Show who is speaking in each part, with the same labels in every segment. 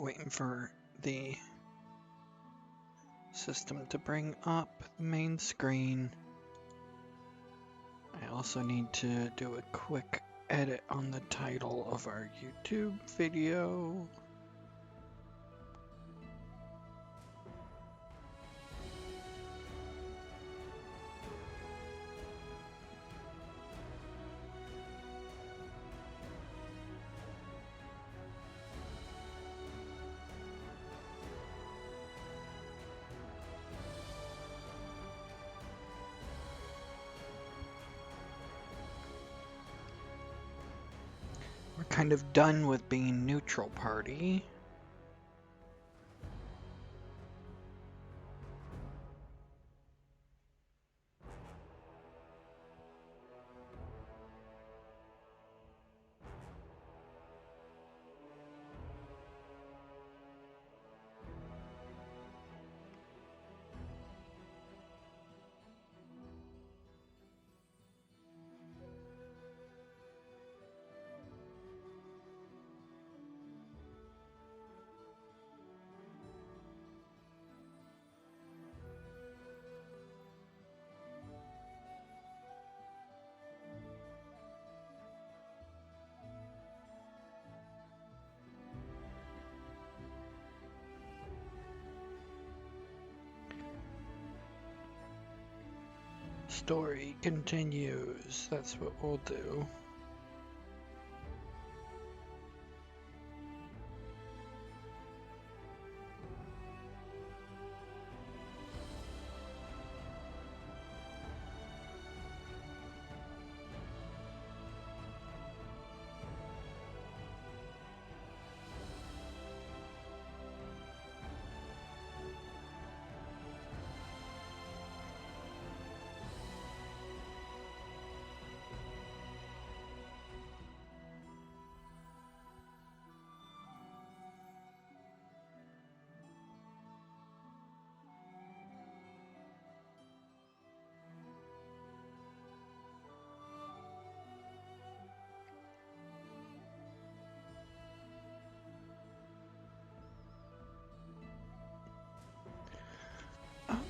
Speaker 1: Waiting for the system to bring up the main screen. I also need to do a quick edit on the title of our YouTube video. We're kind of done with being neutral party. Story continues. That's what we'll do.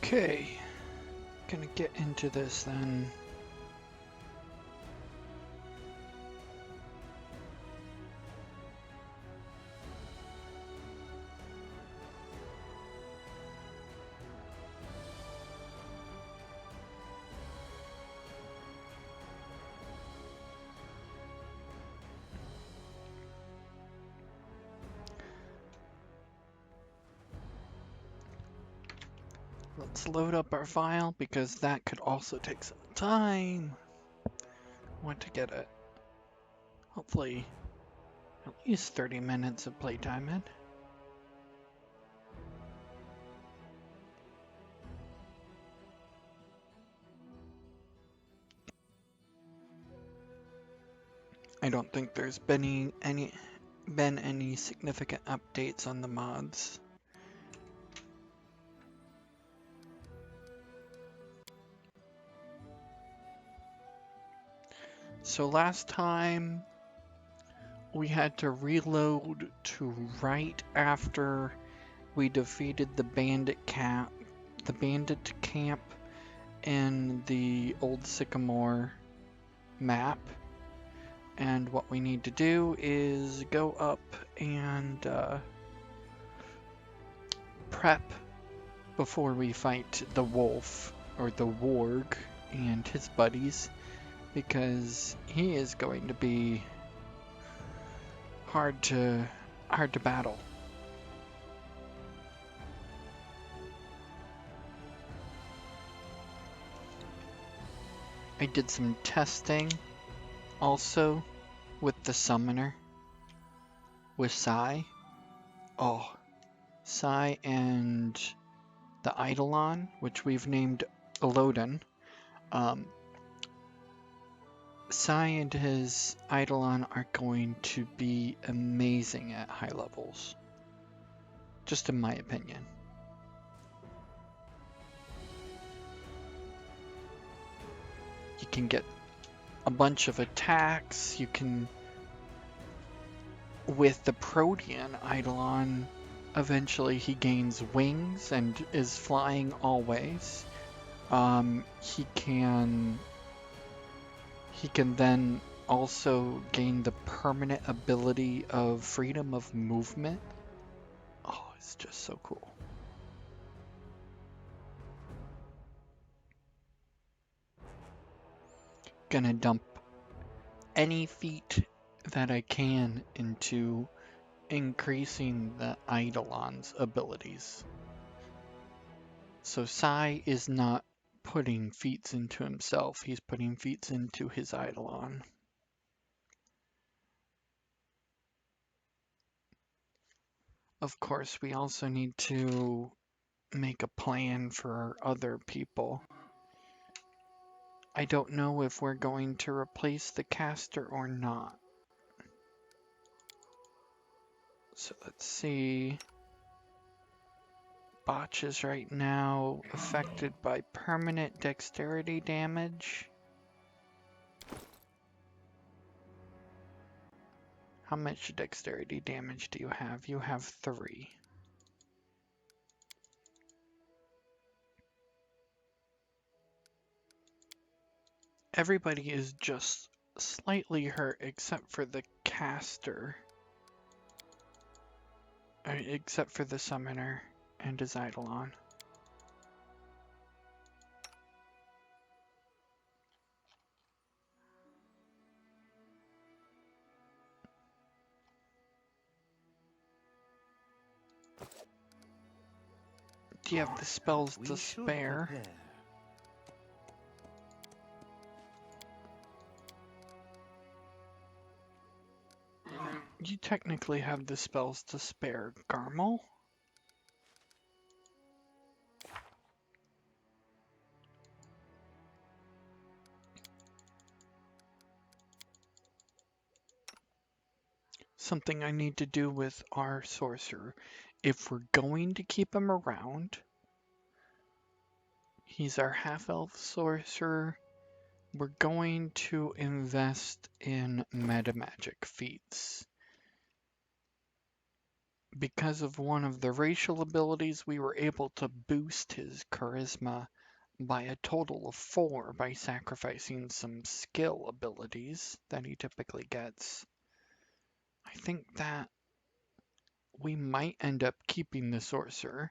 Speaker 1: Okay, gonna get into this then. Let's load up our file because that could also take some time. I want to get it, hopefully, at least 30 minutes of playtime in. I don't think there's been any significant updates on the mods. So last time we had to reload to right after we defeated the bandit camp in the old Sycamore map. And what we need to do is go up and prep before we fight the wolf, or the warg, and his buddies, because he is going to be hard to battle. I did some testing also with the Summoner, with Sai. Oh, Sai and the Eidolon, which we've named Ilodin. Sai and his Eidolon are going to be amazing at high levels, just in my opinion. You can get a bunch of attacks. You can, with the Protean Eidolon, Eventually he gains wings and is flying always. He can then also gain the permanent ability of freedom of movement. Oh, it's just so cool. Gonna dump any feat that I can into increasing the Eidolon's abilities. So Sai is not putting feats into himself, he's putting feats into his Eidolon. Of course, we also need to make a plan for other people. I don't know if we're going to replace the caster or not. So let's see. Botch is right now affected by permanent dexterity damage. How much dexterity damage do you have? You have 3. Everybody is just slightly hurt except for the caster. Except for the summoner and his Eidolon. Do you have the spells to spare? You technically have the spells to spare, Garmel. Something I need to do with our sorcerer. If we're going to keep him around, he's our half-elf sorcerer, we're going to invest in meta magic feats. Because of one of the racial abilities, we were able to boost his charisma by a total of 4 by sacrificing some skill abilities that he typically gets. I think that we might end up keeping the sorcerer,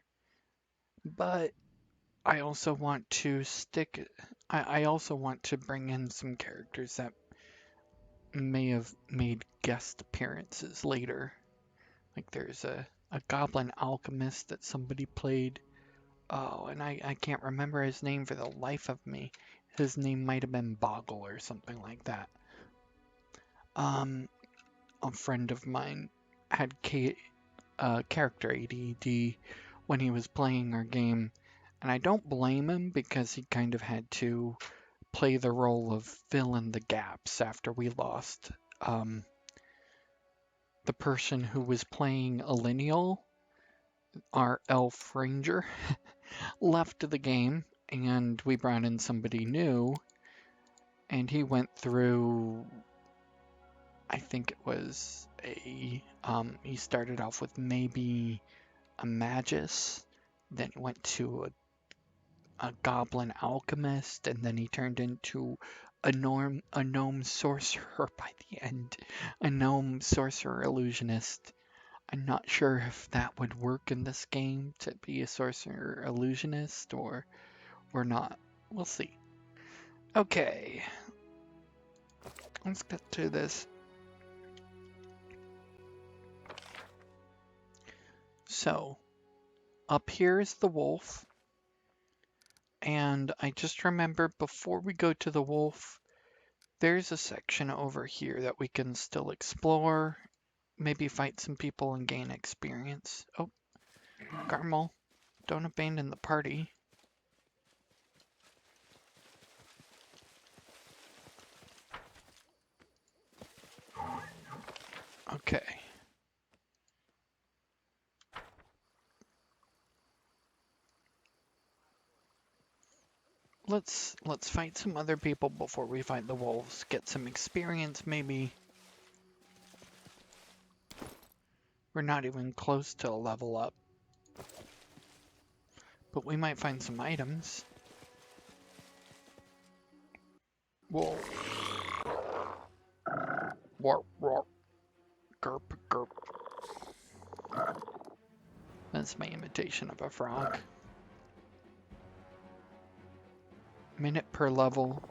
Speaker 1: but I also want to I also want to bring in some characters that may have made guest appearances later. Like there's a Goblin Alchemist that somebody played. Oh, and I can't remember his name for the life of me. His name might have been Boggle or something like that. A friend of mine had character ADD when he was playing our game, and I don't blame him because he kind of had to play the role of fill in the gaps after we lost the person who was playing Illinial, our elf ranger, left the game, and we brought in somebody new, and he went through, I think it was he started off with maybe a Magus, then he went to a Goblin Alchemist, and then he turned into a Gnome Sorcerer by the end. A Gnome Sorcerer Illusionist. I'm not sure if that would work in this game to be a Sorcerer Illusionist or not. We'll see. Okay. Let's get to this. So, up here is the wolf. And I just remember before we go to the wolf, there's a section over here that we can still explore, maybe fight some people and gain experience. Oh, Garmel, don't abandon the party. Okay. Let's fight some other people before we fight the wolves. Get some experience, maybe. We're not even close to a level up. But we might find some items. Whoa. Warp, warp. Gurp, gurp. That's my imitation of a frog. Minute per level.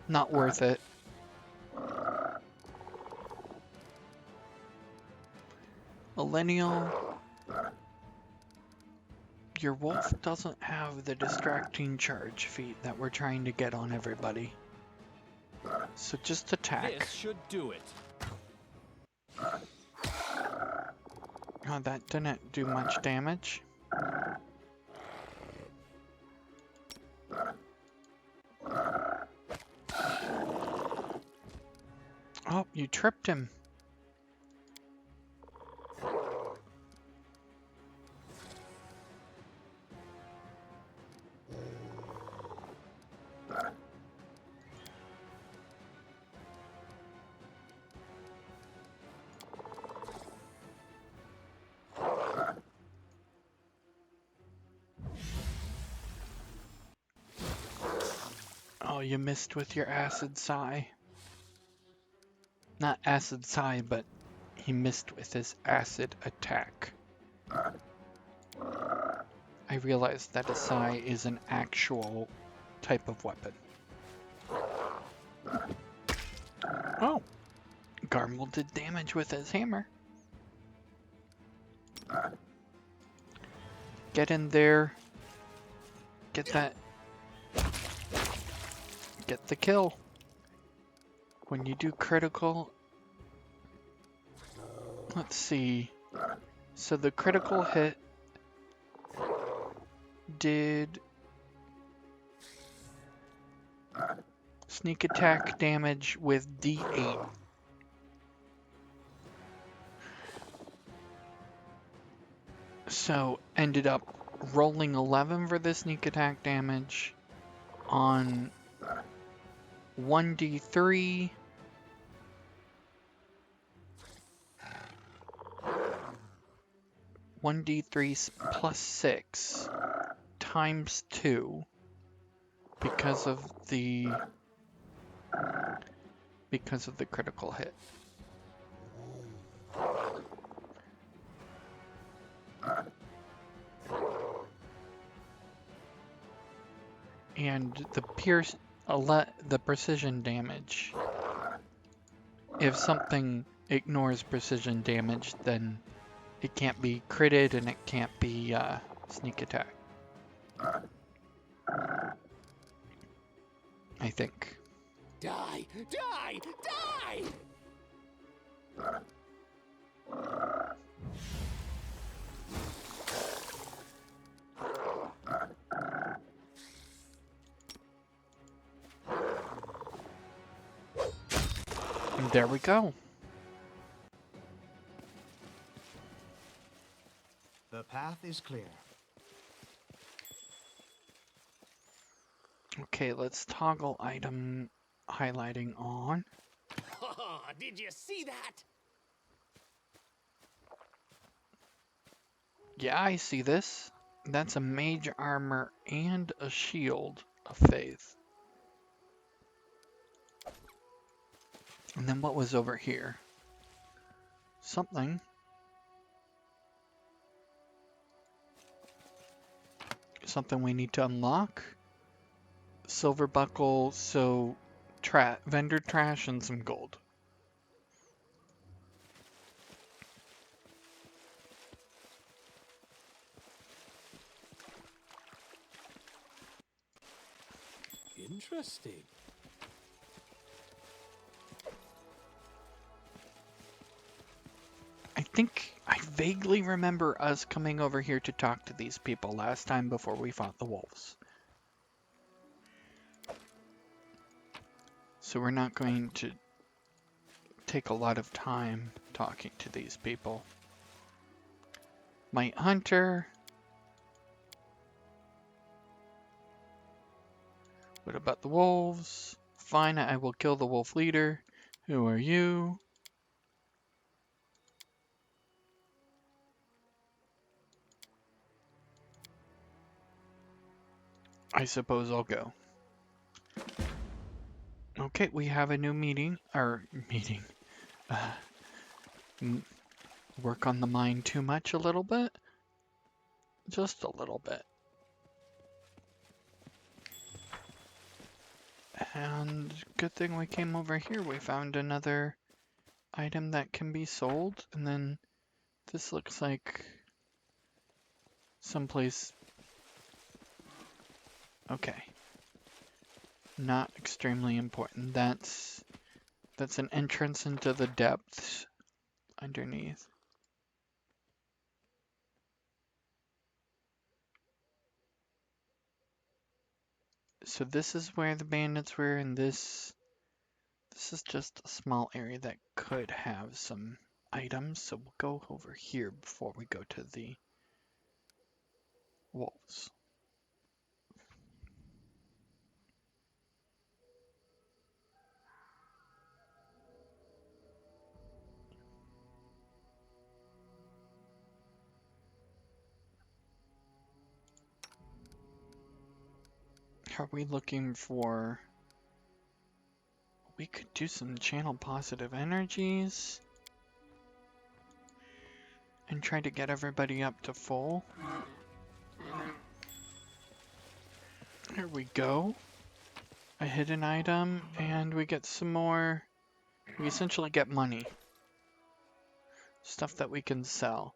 Speaker 1: Not worth it. Illinial. Your wolf doesn't have the distracting charge feat that we're trying to get on everybody. So just attack.
Speaker 2: This should do it.
Speaker 1: Oh, that didn't do much damage. Oh, you tripped him. Oh, you missed with your acid sigh. Not acid sigh, but he missed with his acid attack. I realized that a sigh is an actual type of weapon. Oh, Garmel did damage with his hammer. Get in there. Get that. Get the kill. When you do critical, let's see. So the critical hit did sneak attack damage with D8. So ended up rolling 11 for the sneak attack damage on 1d3 1d3 plus 6 times 2 because of the critical hit. And the precision damage. If something ignores precision damage, then it can't be critted and it can't be sneak attack. I think.
Speaker 2: Die! Die! Die!
Speaker 1: And there we go.
Speaker 3: The path is clear.
Speaker 1: Okay, let's toggle item highlighting on.
Speaker 2: Oh, did you see that?
Speaker 1: Yeah, I see this. That's a mage armor and a shield of faith. And then what was over here? Something. Something we need to unlock. Silver buckle, so vendor trash and some gold.
Speaker 2: Interesting.
Speaker 1: I think I vaguely remember us coming over here to talk to these people last time before we fought the wolves. So we're not going to take a lot of time talking to these people. Might Hunter. What about the wolves? Fine, I will kill the wolf leader. Who are you? I suppose I'll go. Okay, we have a new meeting. Uh, work on the mind too much a little bit? Just a little bit. And good thing we came over here. We found another item that can be sold. And then this looks like someplace. Okay. Not extremely important. That's an entrance into the depths underneath. So this is where the bandits were, and this is just a small area that could have some items. So we'll go over here before we go to the wolves. Are we looking for... We could do some channel positive energies and try to get everybody up to full. Here we go. A hidden item, and we get some more. We essentially get money. Stuff that we can sell.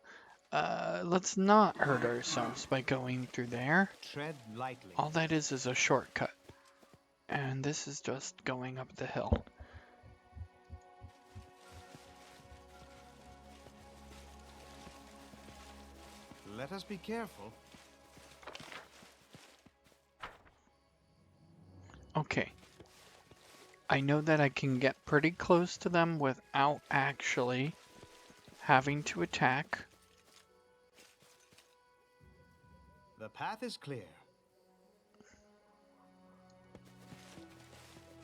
Speaker 1: Let's not hurt ourselves by going through there.
Speaker 3: Tread lightly.
Speaker 1: All that is a shortcut. And this is just going up the hill.
Speaker 3: Let us be careful.
Speaker 1: Okay. I know that I can get pretty close to them without actually having to attack.
Speaker 3: The path is clear.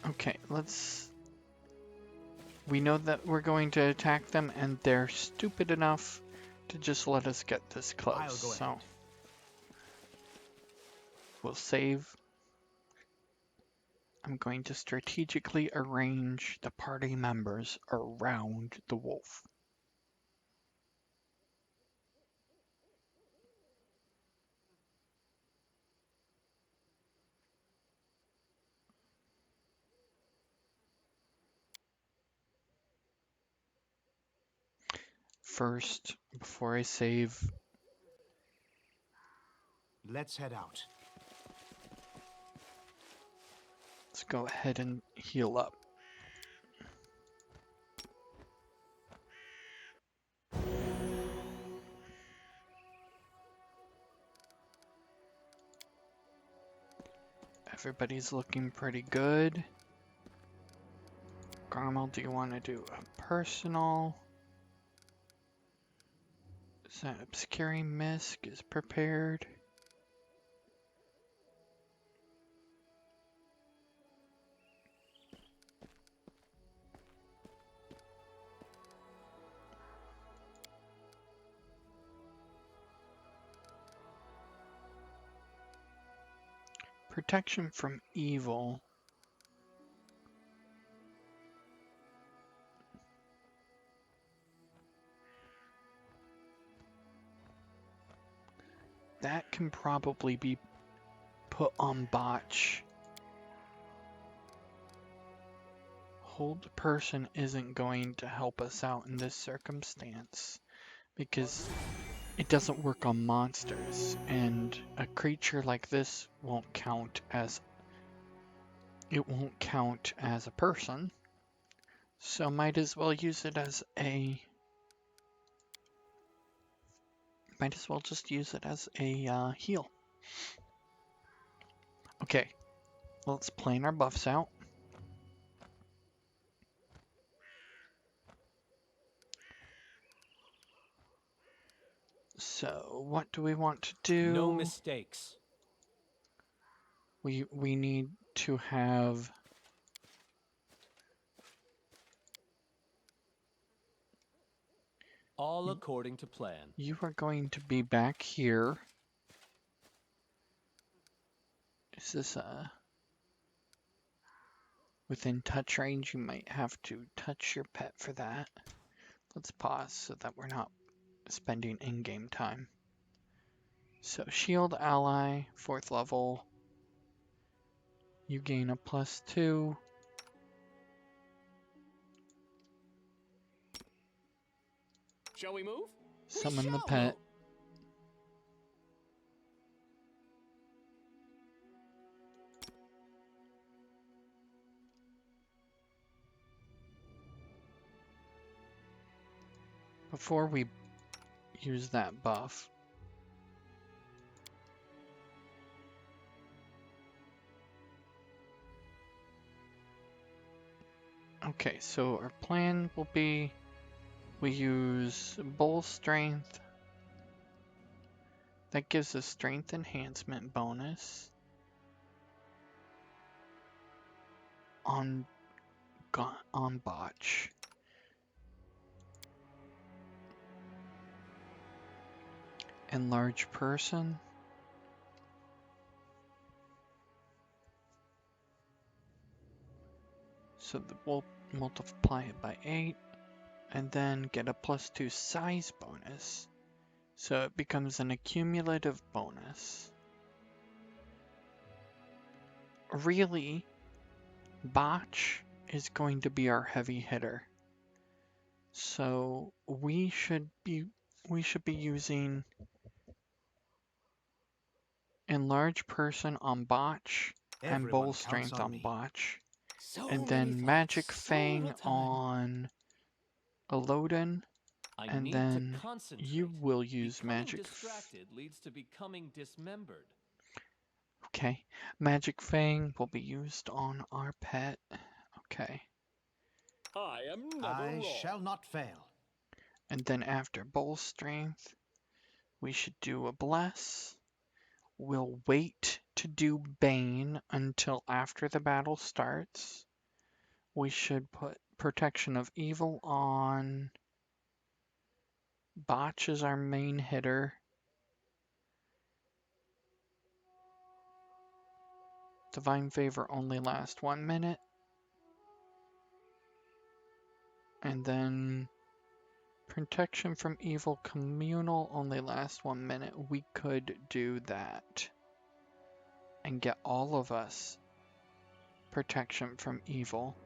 Speaker 1: Okay, let's... We know that we're going to attack them, and they're stupid enough to just let us get this close. So we'll save. I'm going to strategically arrange the party members around the wolf. First, before I save,
Speaker 3: Let's head out.
Speaker 1: let's go ahead and heal up. Everybody's looking pretty good. Garmel, do you want to do a personal? Is that Obscuring Mist is prepared? Protection from evil. That can probably be put on Botch. Hold person isn't going to help us out in this circumstance because it doesn't work on monsters, and a creature like this won't count as a person. So might as well use it as a just use it as a heal. Okay, let's plan our buffs out. So what do we want to do?
Speaker 2: No mistakes.
Speaker 1: We need to have
Speaker 2: All according to plan.
Speaker 1: you are going to be back here. Is this within touch range? You might have to touch your pet for that. Let's pause so that we're not spending in-game time. So shield ally, 4th level. You gain a +2.
Speaker 4: Shall we move?
Speaker 1: Summon the pet. Before we use that buff, okay, so our plan will be we use Bull Strength. That gives us Strength Enhancement bonus on Botch. Enlarge Person. So we'll multiply it by 8 and then get a +2 size bonus. So it becomes an accumulative bonus. Really, Botch is going to be our heavy hitter. So we should be using Enlarge Person on Botch and Bull Strength on Botch. And then Magic Fang on Ilodin. And then you will use Magic.
Speaker 2: Distracted leads to becoming dismembered.
Speaker 1: Okay, Magic Fang will be used on our pet. Okay.
Speaker 3: I shall not fail.
Speaker 1: And then after Bull Strength, we should do a Bless. We'll wait to do Bane until after the battle starts. We should put Protection of Evil on. Botch is our main hitter. Divine Favor only lasts 1 minute. And then Protection from Evil Communal only lasts 1 minute. We could do that and get all of us Protection from Evil.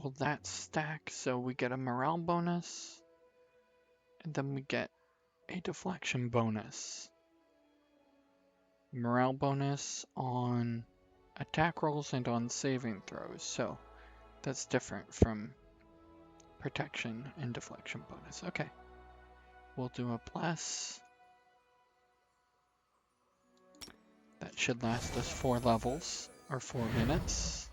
Speaker 1: Will that stack so we get a morale bonus? And then we get a deflection bonus. Morale bonus on attack rolls and on saving throws. So that's different from protection and deflection bonus. Okay. We'll do a bless. That should last us 4 levels, or 4 minutes.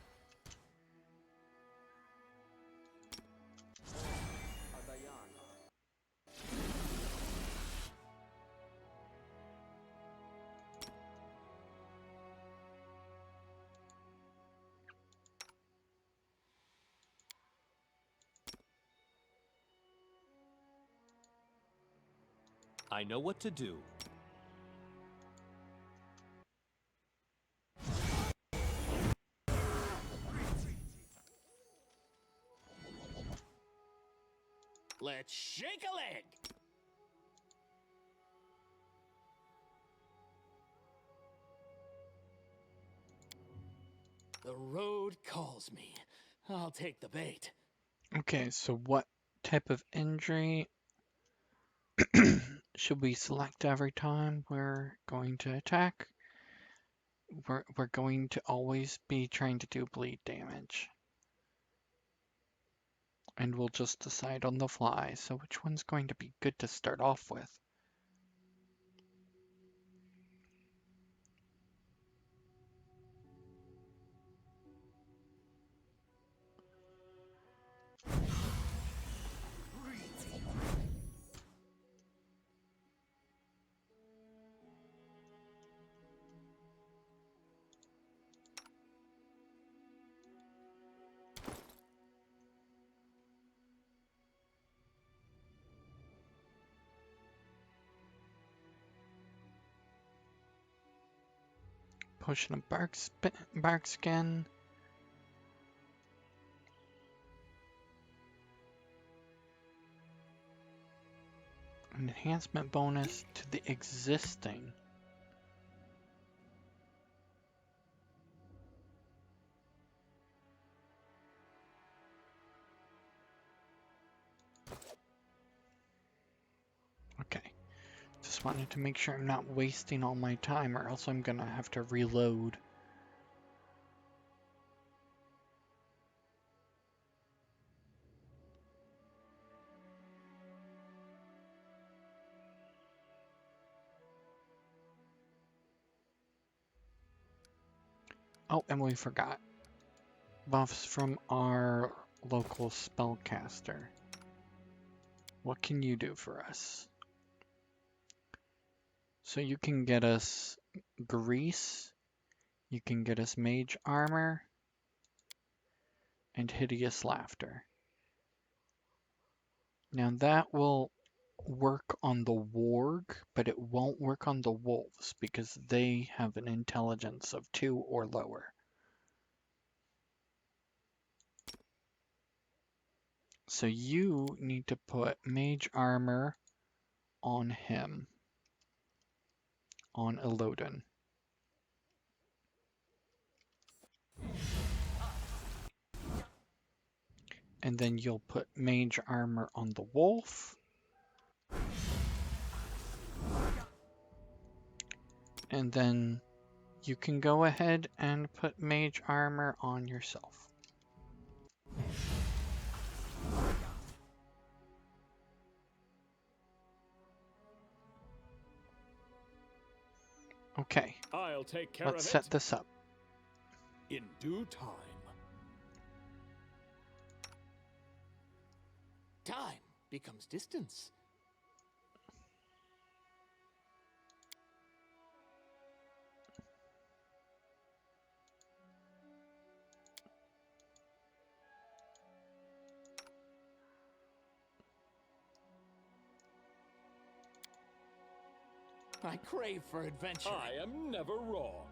Speaker 2: I know what to do.
Speaker 4: Let's shake a leg. The road calls me. I'll take the bait.
Speaker 1: Okay, so what type of injury should we select every time we're going to attack? We're going to always be trying to do bleed damage. And we'll just decide on the fly. So which one's going to be good to start off with? potion of bark skin. An enhancement bonus to the existing. Okay. Just wanted to make sure I'm not wasting all my time, or else I'm gonna have to reload. Oh, and we forgot. Buffs from our local spellcaster. What can you do for us? So you can get us grease, you can get us mage armor, and hideous laughter. Now that will work on the warg, but it won't work on the wolves because they have an intelligence of 2 or lower. So you need to put mage armor on him, on Ilodin. And then you'll put mage armor on the wolf. And then you can go ahead and put mage armor on yourself. Okay,
Speaker 4: I'll take care
Speaker 1: let's
Speaker 4: of
Speaker 1: set
Speaker 4: it
Speaker 1: this up.
Speaker 4: in due time. Time becomes distance. I crave for adventure. I am never wrong.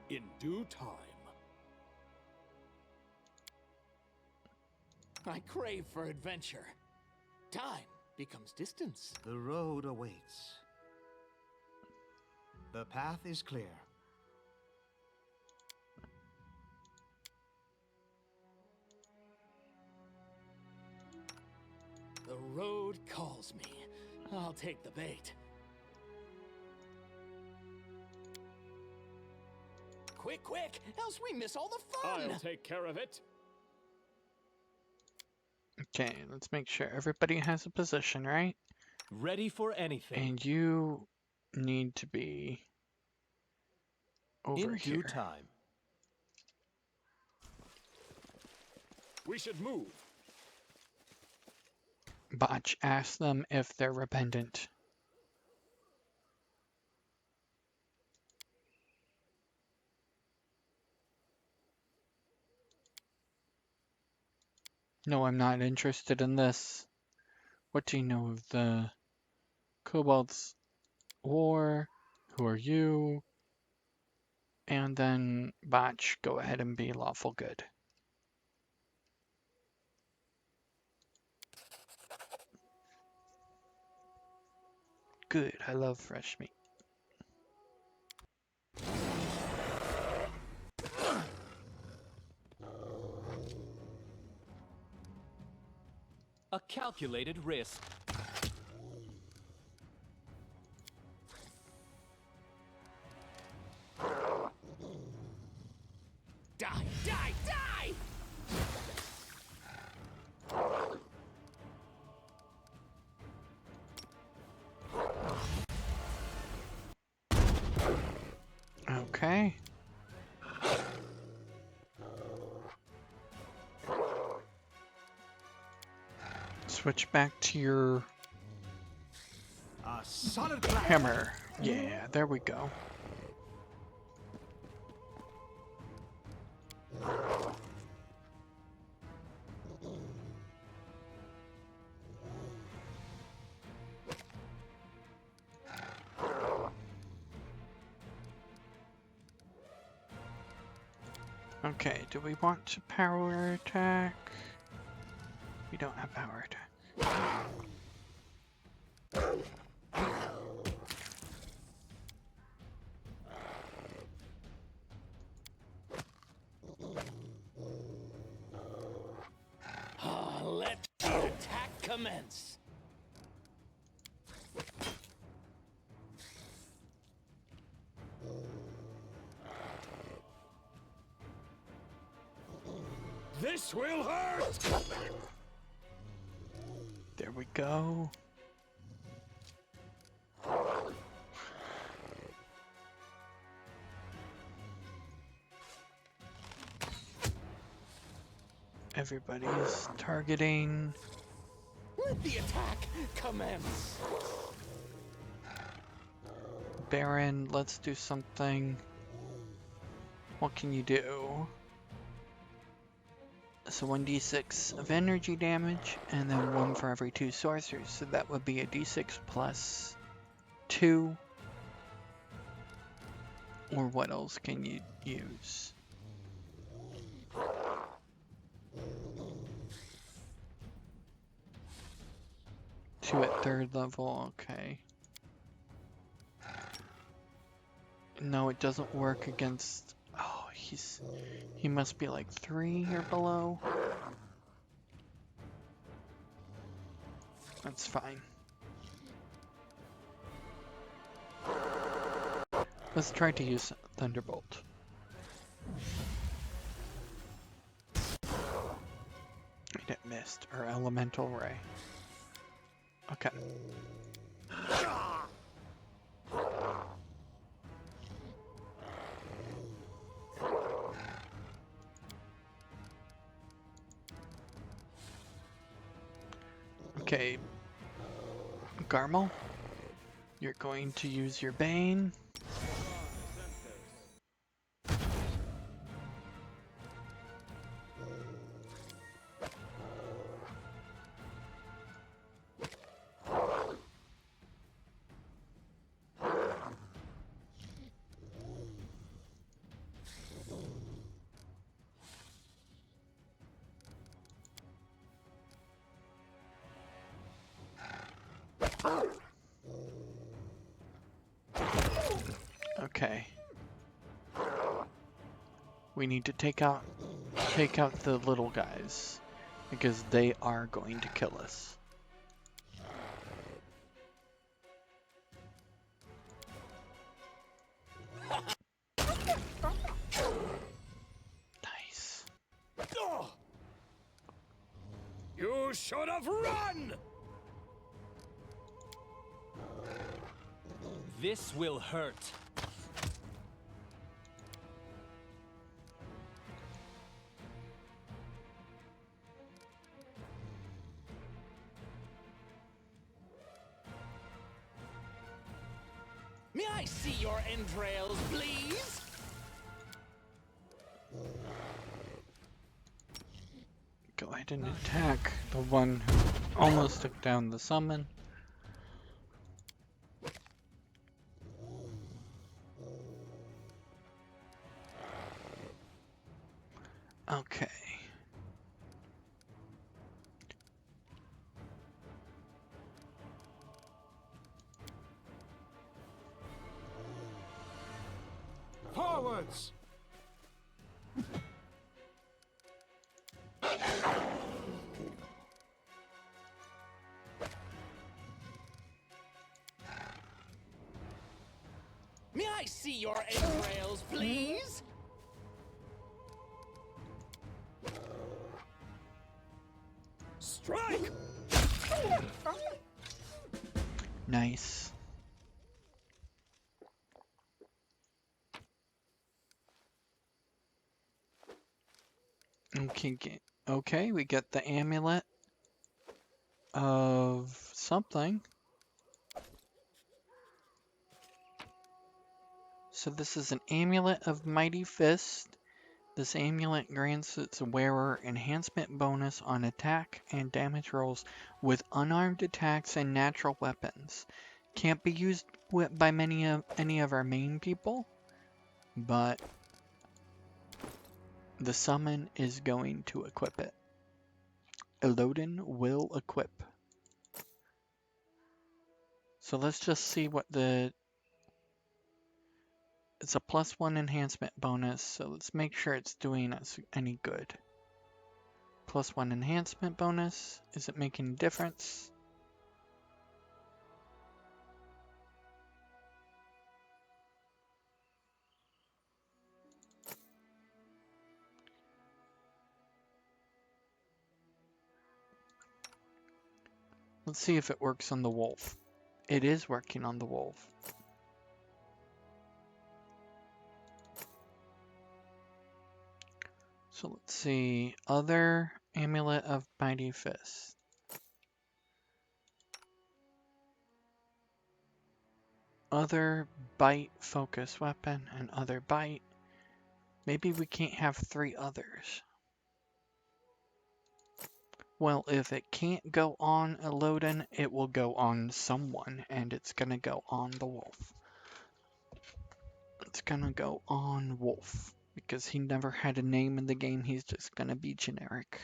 Speaker 4: In due time. I crave for adventure. Time becomes distance.
Speaker 3: The road awaits. The path is clear.
Speaker 4: The road calls me. I'll take the bait. Quick, quick, else we miss all the fun! I'll take care of it.
Speaker 1: Okay, let's make sure everybody has a position, right?
Speaker 2: Ready for anything.
Speaker 1: And you need to be over
Speaker 2: In
Speaker 1: here.
Speaker 2: due time.
Speaker 4: We should move.
Speaker 1: Botch, ask them if they're rependant. No, I'm not interested in this. What do you know of the Kobold's war? Who are you? And then Botch, go ahead and be lawful good. Good, I love fresh meat.
Speaker 2: A calculated risk.
Speaker 4: Die, die, die!
Speaker 1: Okay. Switch back to your
Speaker 3: A solid plan.
Speaker 1: hammer. Yeah, there we go. Okay, do we want to power attack? We don't have power attack.
Speaker 4: Let the attack commence. This will hurt!
Speaker 1: There we go. Everybody's targeting.
Speaker 4: Let the attack commence.
Speaker 1: Baron, let's do something. What can you do? So 1d6 of energy damage, and then 1 for every 2 sorcerers. So that would be a d6 plus 2. Or what else can you use? Two at 3rd level, okay. No, it doesn't work against... Oh, he must be like 3 or below. That's fine. Let's try to use Thunderbolt. It missed. Or Elemental Ray. Okay. Okay. Garmel, you're going to use your Bane. Okay. We need to take out the little guys because they are going to kill us. Nice.
Speaker 4: You should have run!
Speaker 2: This will hurt.
Speaker 4: May I see your entrails, please?
Speaker 1: Go ahead and attack the one who almost took down the summon. Okay.
Speaker 3: Forwards!
Speaker 4: May I see your entrails, please? Strike!
Speaker 1: Nice. Okay, we get the amulet of something. So this is an amulet of Mighty Fist. This amulet grants its wearer enhancement bonus on attack and damage rolls with unarmed attacks and natural weapons. Can't be used by any of our main people, but the summon is going to equip it. Ilodin will equip. So let's just see what the... It's a +1 enhancement bonus, so let's make sure it's doing us any good. +1 enhancement bonus. Is it making a difference? Let's see if it works on the wolf. It is working on the wolf. So let's see. Other Amulet of Mighty Fist. Other bite focus weapon and other bite. Maybe we can't have 3 others. Well, if it can't go on Ilodin, it will go on someone, and it's gonna go on the wolf. It's gonna go on Wolf, because he never had a name in the game, he's just gonna be generic.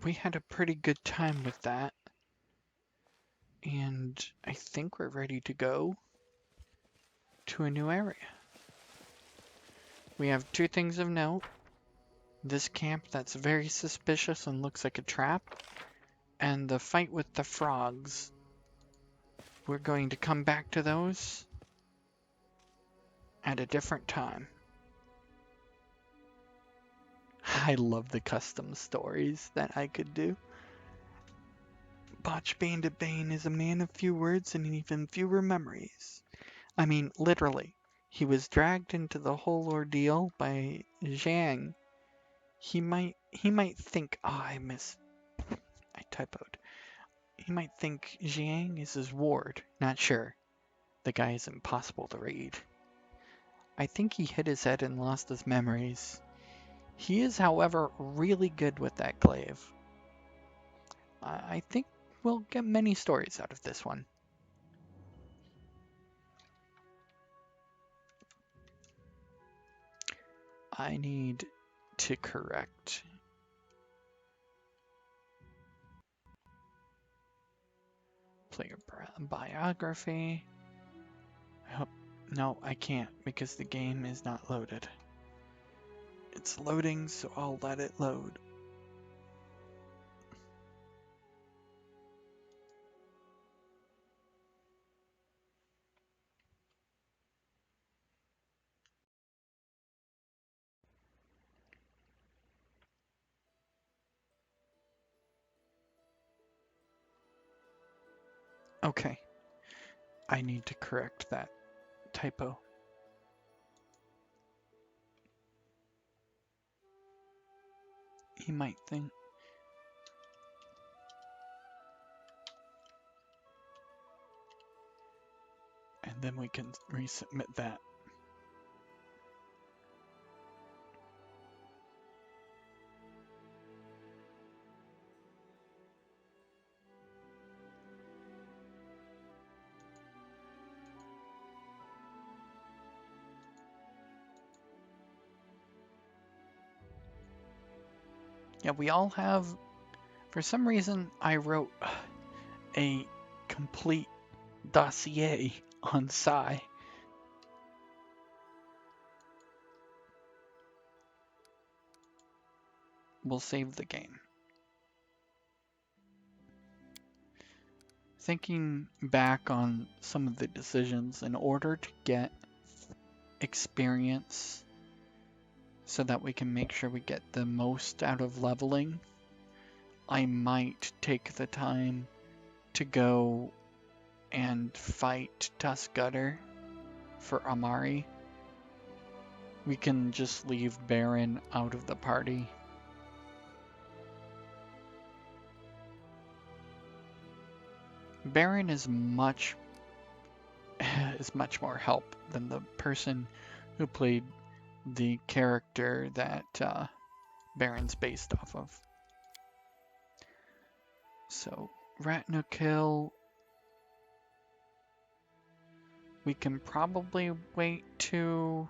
Speaker 1: We had a pretty good time with that, and I think we're ready to go to a new area. We have 2 things of note. This camp that's very suspicious and looks like a trap, and the fight with the frogs. We're going to come back to those at a different time. I love the custom stories that I could do. Botch Bandit Bane is a man of few words and even fewer memories. I mean, literally. He was dragged into the whole ordeal by Xiang. He might think, oh, I typoed. He might think Xiang is his ward. Not sure. The guy is impossible to read. I think he hit his head and lost his memories. He is, however, really good with that glaive. I think we'll get many stories out of this one. I need to correct. Player biography. No, I can't because the game is not loaded. It's loading, so I'll let it load. Okay. I need to correct that typo. He might think. And then we can resubmit that. Yeah, we all have, for some reason, I wrote a complete dossier on Psy. We'll save the game. Thinking back on some of the decisions, in order to get experience so that we can make sure we get the most out of leveling, I might take the time to go and fight Tuskgutter for Amari. We can just leave Baron out of the party. Baron is much more help than the person who played the character that Baron's based off of. So, Rat No Kill. We can probably wait to...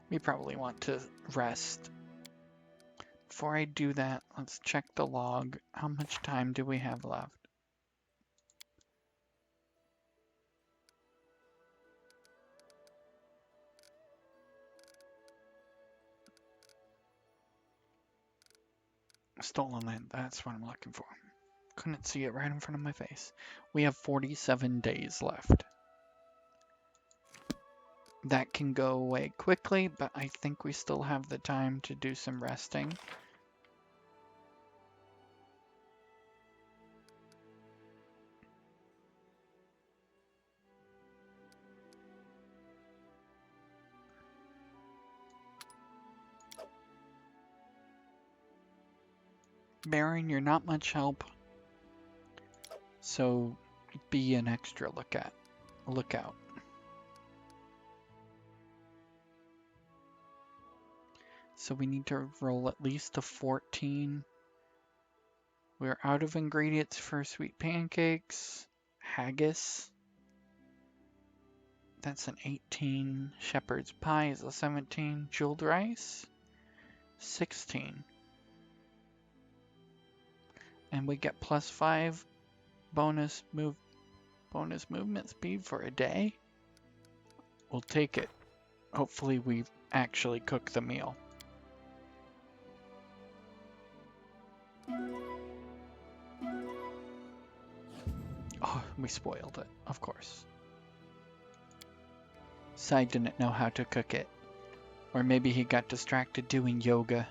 Speaker 1: We probably want to rest. Before I do that, let's check the log. How much time do we have left? Stolen land, that's what I'm looking for. Couldn't see it right in front of my face. We have 47 days left. That can go away quickly, but I think we still have the time to do some resting. Baron, you're not much help, so be an extra lookout. So we need to roll at least a 14. We're out of ingredients for sweet pancakes. Haggis. That's an 18. Shepherd's pie is a 17. Jeweled rice. 16. And we get +5 bonus movement speed for a day. We'll take it. Hopefully we actually cook the meal. Oh, we spoiled it, of course. Sai didn't know how to cook it. Or maybe he got distracted doing yoga.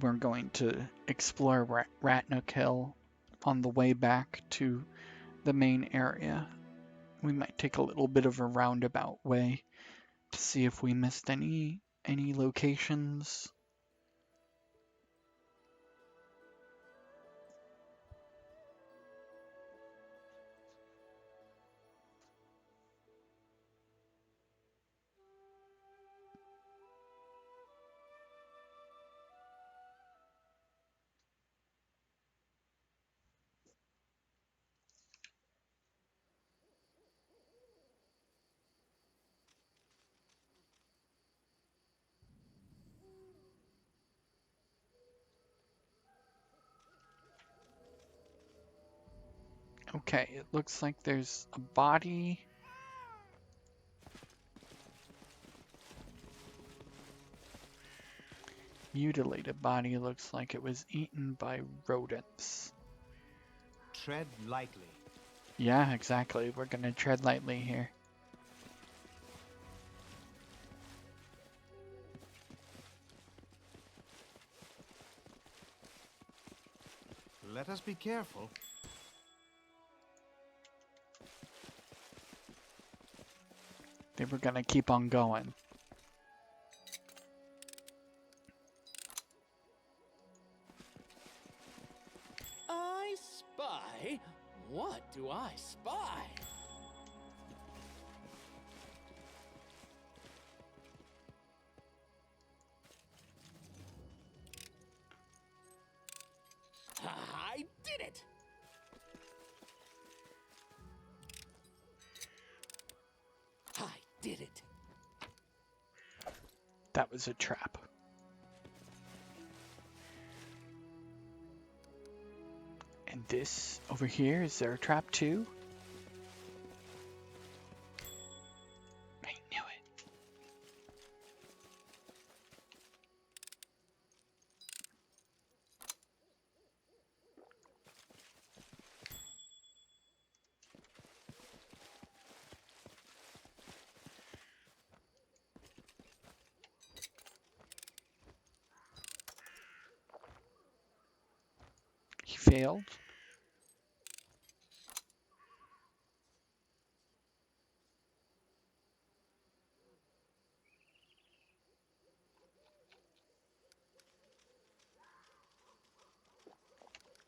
Speaker 1: We're going to explore Ratnook Hill on the way back to the main area. We might take a little bit of a roundabout way to see if we missed any locations. Okay, it looks like there's a body. Mutilated body, looks like it was eaten by rodents.
Speaker 3: Tread lightly.
Speaker 1: Yeah, exactly. We're gonna tread lightly here.
Speaker 3: Let us be careful.
Speaker 1: They were gonna keep on going.
Speaker 4: I spy? What do I spy? I did it! I did it.
Speaker 1: That was a trap. And this over here, is there a trap too? I knew it. He failed.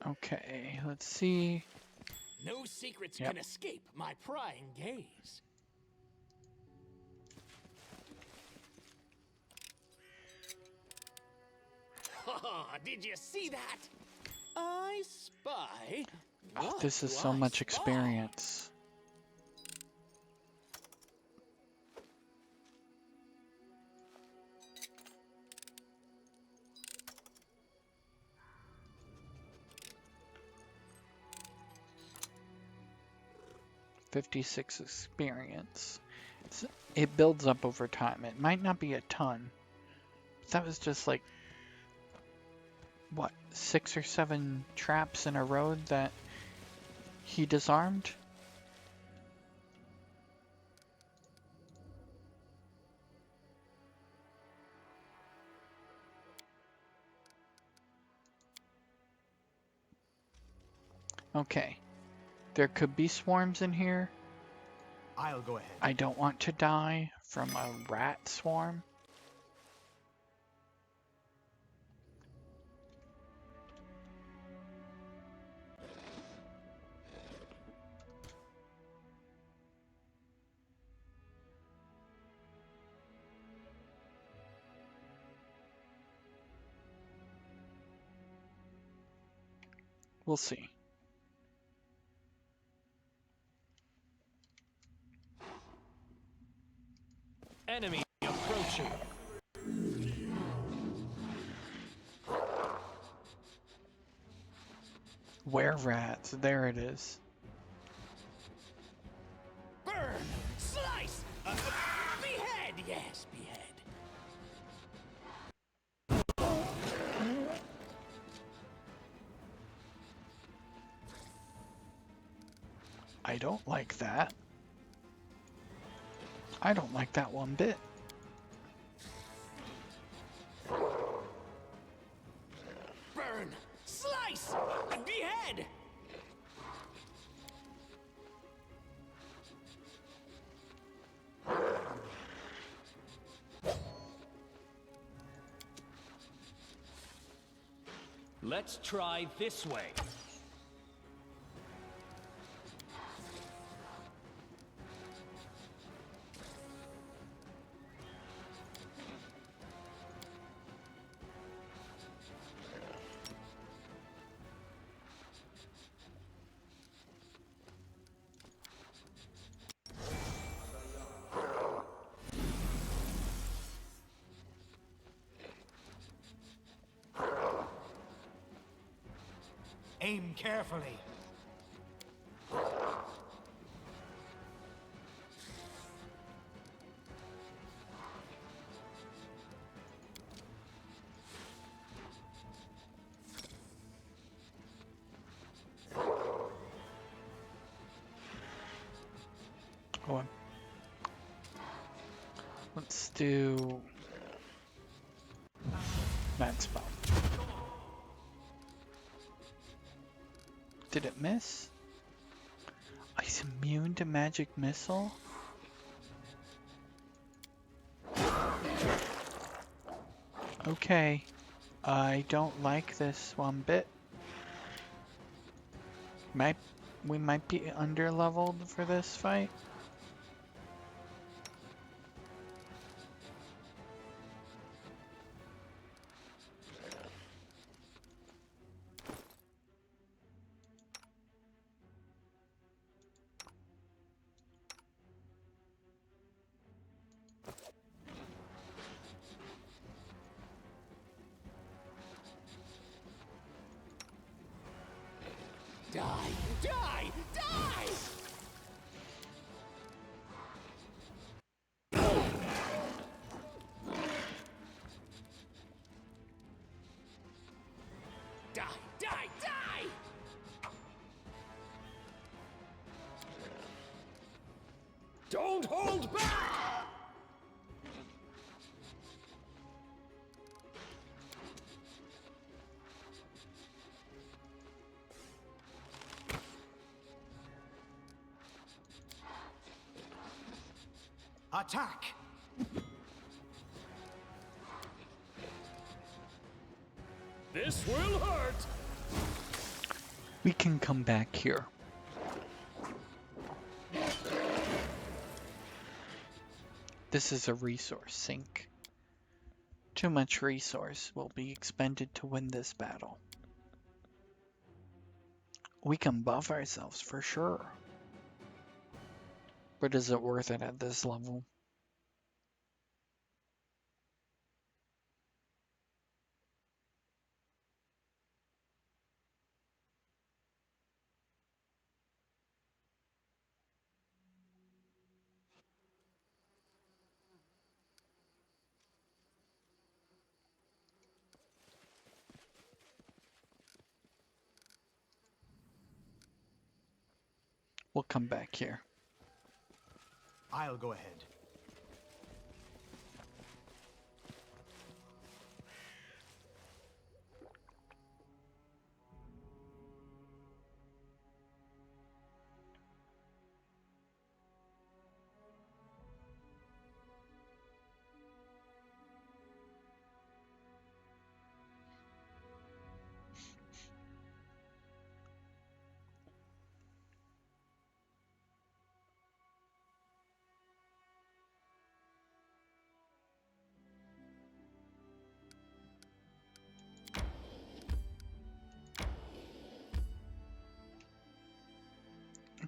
Speaker 1: Okay, let's see.
Speaker 4: No secrets
Speaker 1: Yep.
Speaker 4: can escape my prying gaze. Did you see that? I spy.
Speaker 1: Oh,
Speaker 4: What
Speaker 1: this is
Speaker 4: do
Speaker 1: so
Speaker 4: I
Speaker 1: much
Speaker 4: spy?
Speaker 1: experience. $56 experience. It builds up over time. It might not be a ton. But that was just like, what, 6 or 7 traps in a row that he disarmed? Okay. There could be swarms in here.
Speaker 3: I'll go ahead.
Speaker 1: I don't want to die from a rat swarm. We'll see.
Speaker 2: Enemy approaching.
Speaker 1: Were rats. There it is.
Speaker 4: Burn! Slice! Behead! Yes, behead.
Speaker 1: I don't like that. I don't like that one bit.
Speaker 4: Burn! Slice! Behead!
Speaker 2: Let's try this way.
Speaker 3: Aim carefully.
Speaker 1: Oh, let's do that spell. Did it miss? Oh, he's immune to magic missile? Okay. I don't like this one bit. We might be under-leveled for this fight.
Speaker 4: Die! Die! Die! Die! Die! Die! Don't hold back!
Speaker 3: Attack!
Speaker 2: This will hurt.
Speaker 1: We can come back here. This is a resource sink. Too much resource will be expended to win this battle. We can buff ourselves for sure. But is it worth it at this level? We'll come back here.
Speaker 3: I'll go ahead.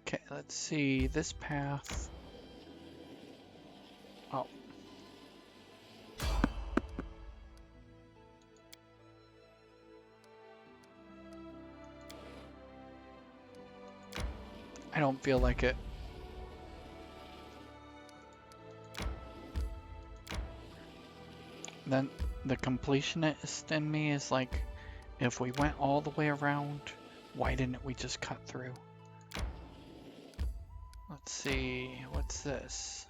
Speaker 1: Okay, let's see. This path. Oh. I don't feel like it. Then the completionist in me is like, if we went all the way around, why didn't we just cut through? Let's see, what's this?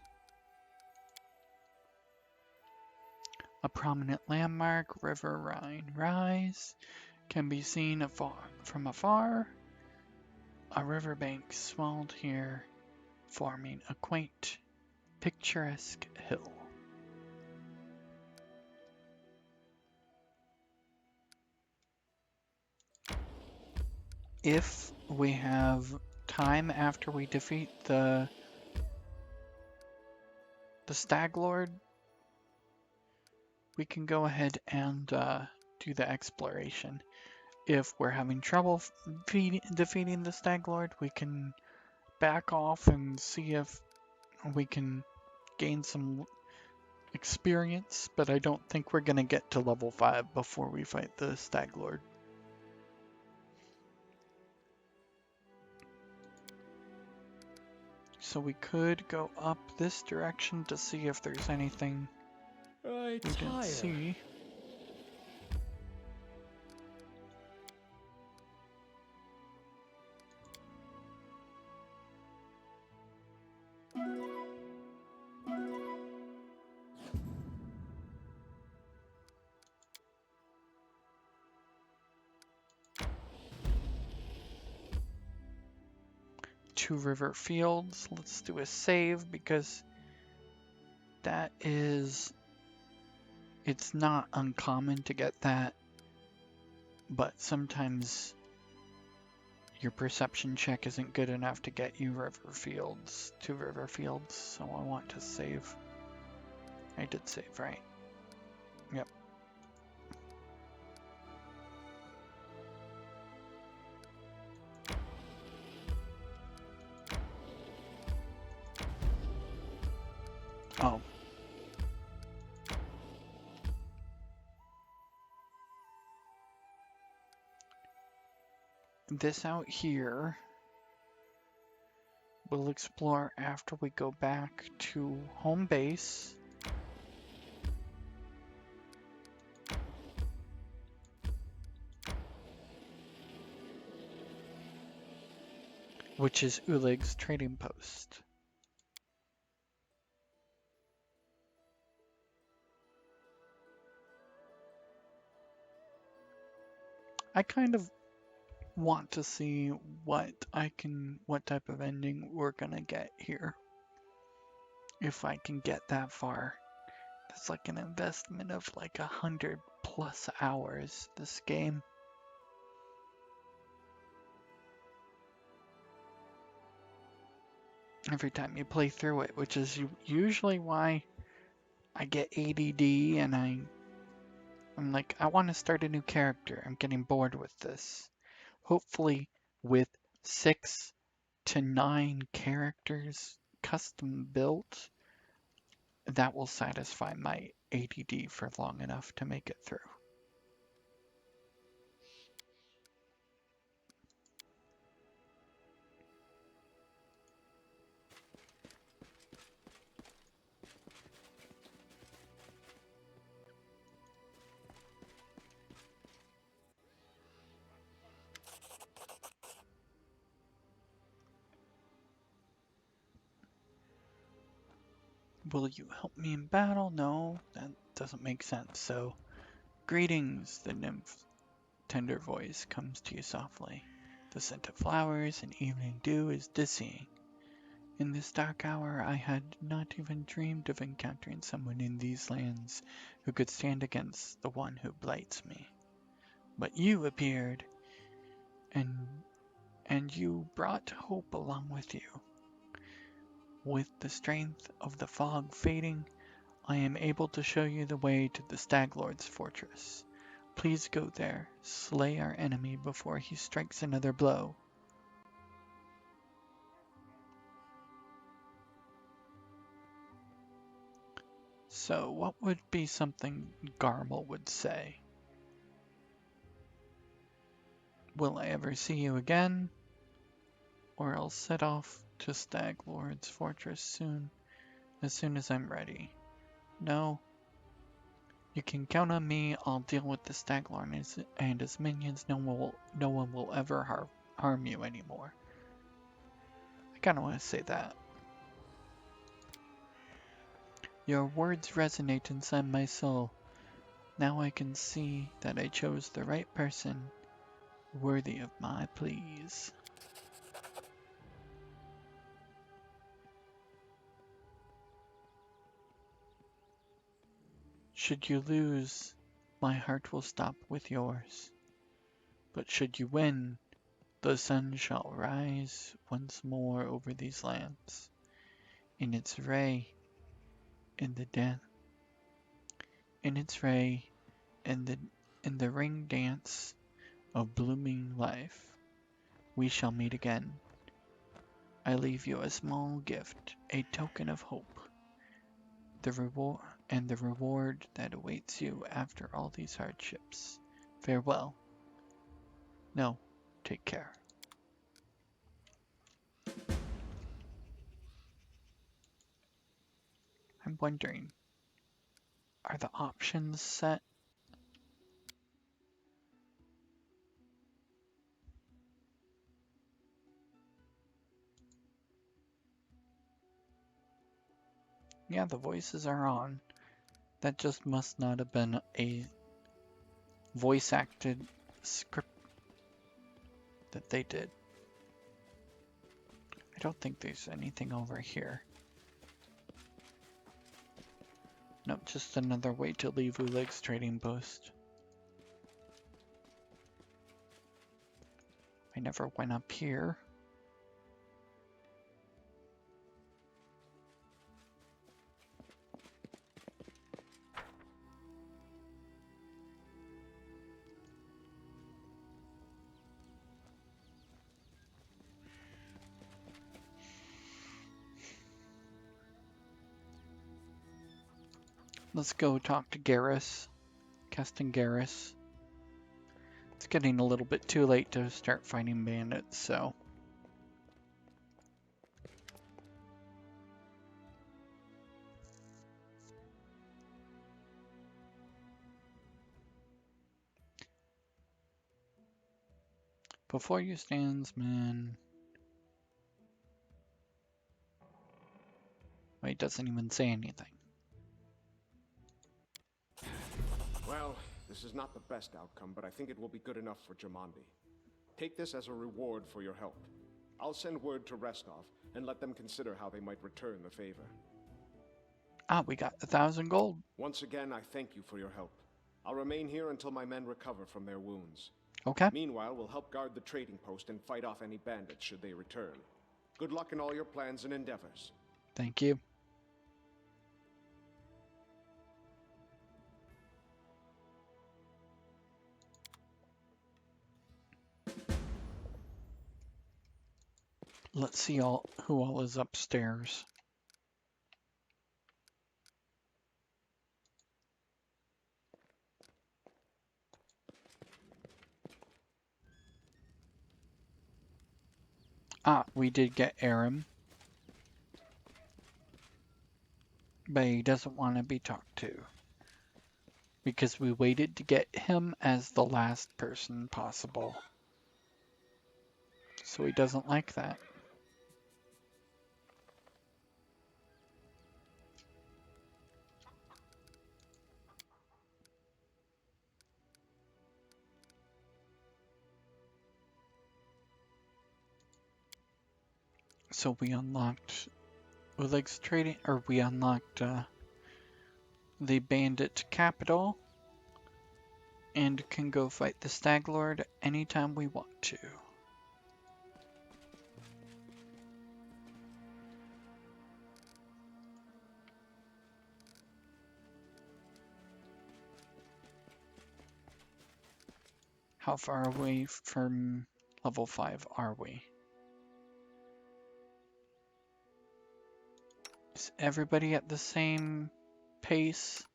Speaker 1: A prominent landmark, River Rhine rise, can be seen from afar. A riverbank swelled here, forming a quaint, picturesque hill. If we have time after we defeat the Stag Lord, we can go ahead and do the exploration. If we're having trouble defeating the Stag Lord, we can back off and see if we can gain some experience, but I don't think we're gonna get to level 5 before we fight the Stag Lord. So we could go up this direction to see if there's anything we didn't see. Two River Fields. Let's do a save because that is, it's not uncommon to get that, but sometimes your perception check isn't good enough to get you two River Fields, so I want to save. I did save, right? Yep. Oh. This out here, we'll explore after we go back to home base. Which is Ulig's trading post. I kind of want to see what type of ending we're gonna get here. If I can get that far. That's like an investment of like 100+ hours, this game. every time you play through it, which is usually why I get ADD and I'm like, I want to start a new character. I'm getting bored with this. Hopefully, with 6 to 9 characters custom built, that will satisfy my ADD for long enough to make it through. Will you help me in battle? No, that doesn't make sense. So, greetings, the nymph tender voice comes to you softly. The scent of flowers and evening dew is dizzying. In this dark hour, I had not even dreamed of encountering someone in these lands who could stand against the one who blights me. But you appeared, and you brought hope along with you. With the strength of the fog fading, I am able to show you the way to the Stag Lord's fortress. Please go there, slay our enemy before he strikes another blow. So, what would be something Garmel would say? Will I ever see you again? Or I'll set off to Stag Lord's fortress as soon as I'm ready. No, you can count on me. I'll deal with the Stag Lord and his minions. No one will ever harm you anymore. I kind of want to say that. Your words resonate inside my soul. Now I can see that I chose the right person, worthy of my pleas. Should you lose, my heart will stop with yours. But should you win, the sun shall rise once more over these lands. In its ray, in the den, in its ray, in the ring dance of blooming life, we shall meet again. I leave you a small gift, a token of hope. The reward that awaits you after all these hardships. Farewell. No, take care. I'm wondering, are the options set? Yeah, the voices are on. That just must not have been a voice acted script that they did. I don't think there's anything over here. Nope, just another way to leave Uleg's trading post. I never went up here. Let's go talk to Garrus. Casting Garrus. It's getting a little bit too late to start fighting bandits, so... Before you stands, man... Well, he doesn't even say anything.
Speaker 5: Well, this is not the best outcome, but I think it will be good enough for Jamandi. Take this as a reward for your help. I'll send word to Restov and let them consider how they might return the favor.
Speaker 1: Ah, we got 1,000 gold.
Speaker 5: Once again, I thank you for your help. I'll remain here until my men recover from their wounds.
Speaker 1: Okay.
Speaker 5: Meanwhile, we'll help guard the trading post and fight off any bandits should they return. Good luck in all your plans and endeavors.
Speaker 1: Thank you. Let's see who all is upstairs. Ah, we did get Aram. But he doesn't want to be talked to. Because we waited to get him as the last person possible. So he doesn't like that. So we unlocked Oleg's trading, or we unlocked the Bandit capital, and can go fight the Stag Lord anytime we want to. How far away from level 5 are we? Is everybody at the same pace?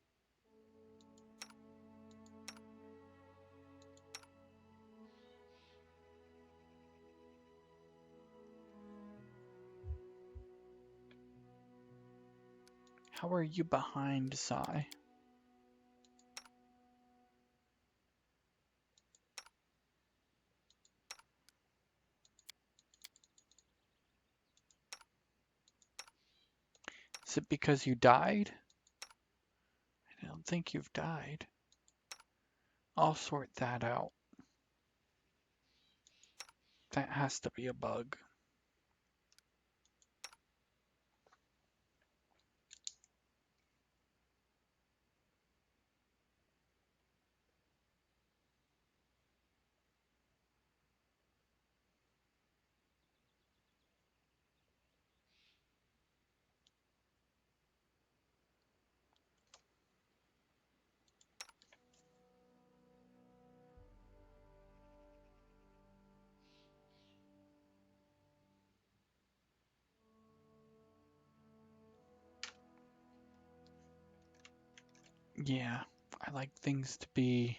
Speaker 1: How are you behind Sai? Is it because you died? I don't think you've died. I'll sort that out. That has to be a bug. Yeah, I like things to be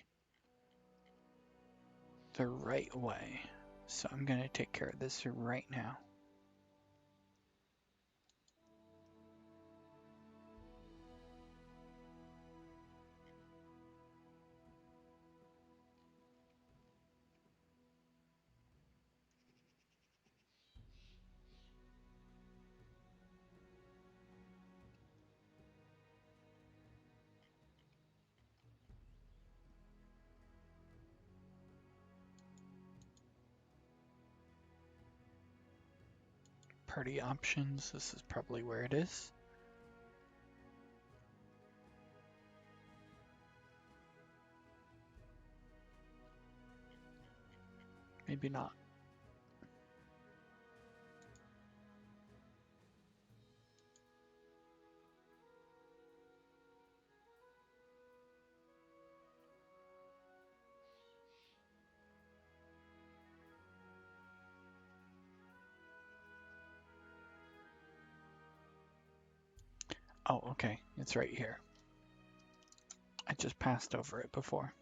Speaker 1: the right way. So I'm gonna take care of this right now. Party options, this is probably where it is. Maybe not. Oh, okay, it's right here. I just passed over it before.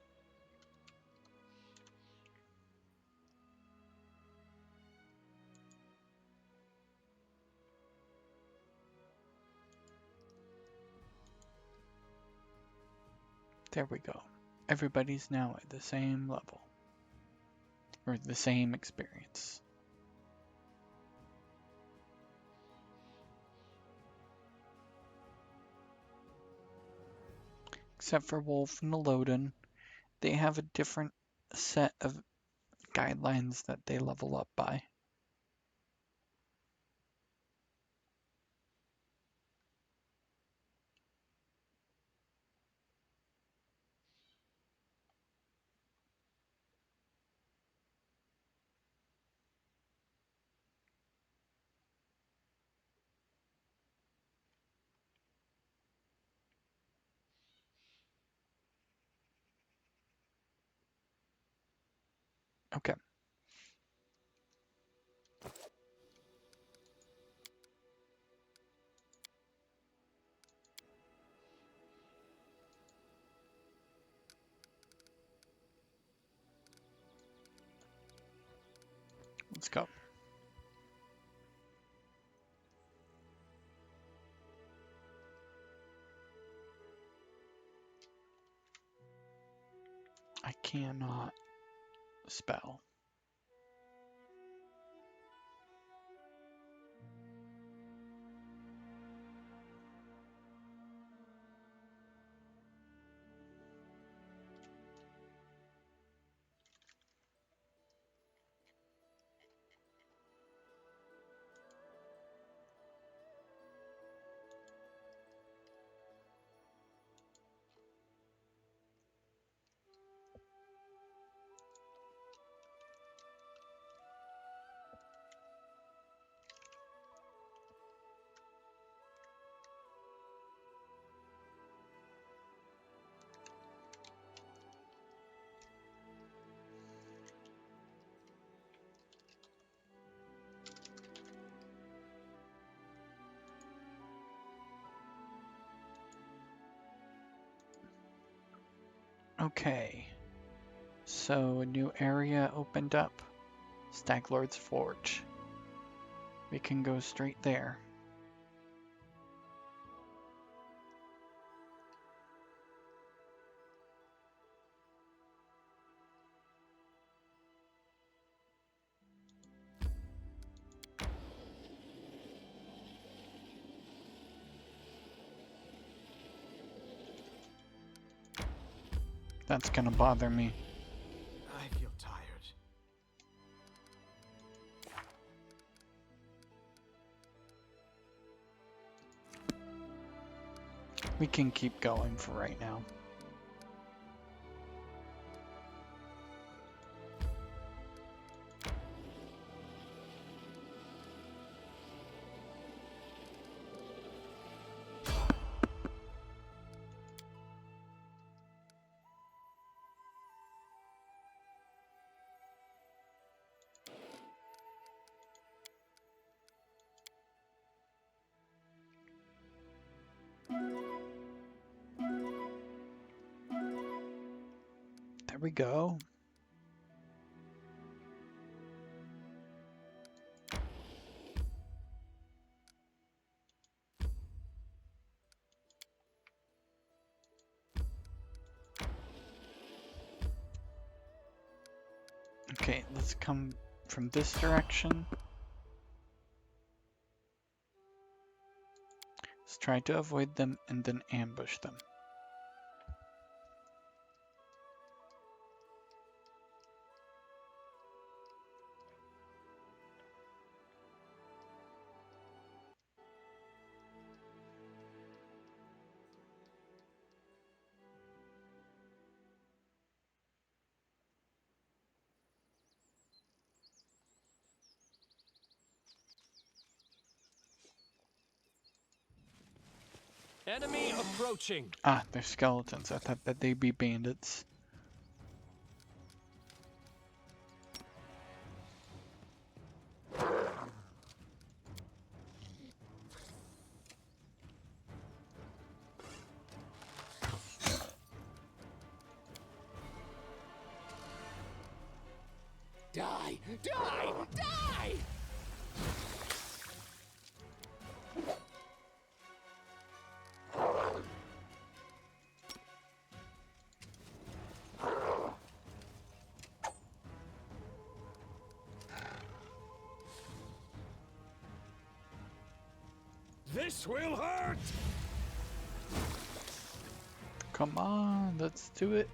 Speaker 1: There we go. Everybody's now at the same level. Or the same experience. Except for Wolf and Ilodin, they have a different set of guidelines that they level up by. Okay. Let's go. I cannot spell. Okay. So a new area opened up. Staglord's Forge. We can go straight there. That's gonna bother me.
Speaker 3: I feel tired.
Speaker 1: We can keep going for right now. There we go. Okay, let's come from this direction. Let's try to avoid them and then ambush them.
Speaker 2: Enemy approaching.
Speaker 1: Ah, they're skeletons. I thought that they'd be bandits.
Speaker 4: Die! Die! Die!
Speaker 2: This will hurt!
Speaker 1: Come on, let's do it.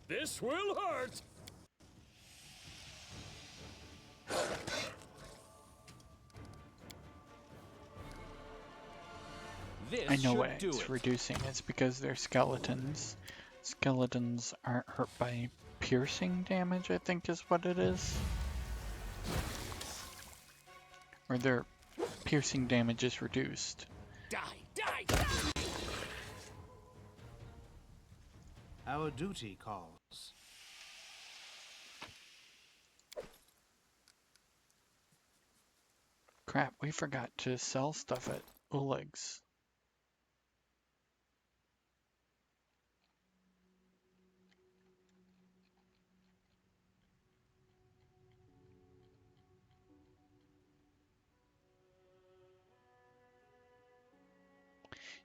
Speaker 2: This will hurt!
Speaker 1: know why
Speaker 2: should do
Speaker 1: it's
Speaker 2: it.
Speaker 1: reducing. It's because they're skeletons. Skeletons aren't hurt by piercing damage, I think is what it is. Or their piercing damage is reduced.
Speaker 4: Die, die, die!
Speaker 3: Our duty calls.
Speaker 1: Crap, we forgot to sell stuff at Oleg's.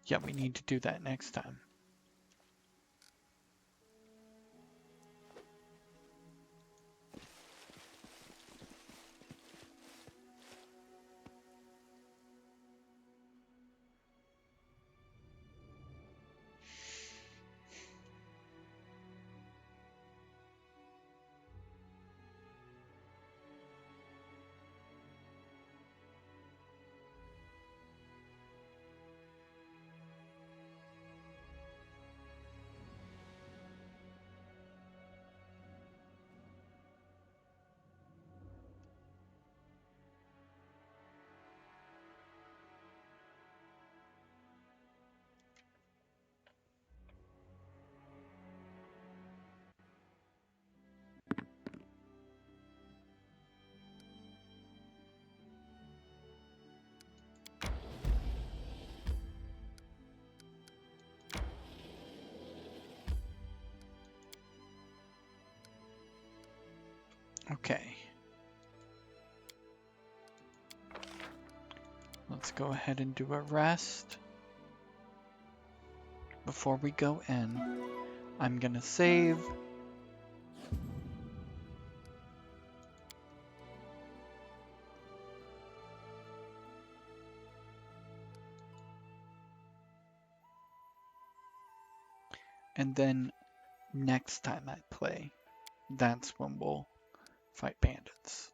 Speaker 1: Yeah, we need to do that next time. Okay. Let's go ahead and do a rest. Before we go in, I'm gonna save. And then next time I play, that's when we'll fight bandits.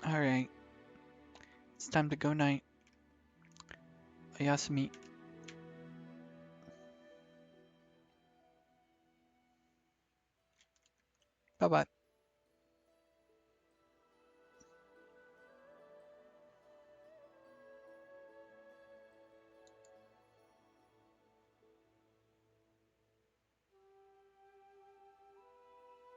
Speaker 1: Alright. It's time to go night. Oyasumi. Bye-bye.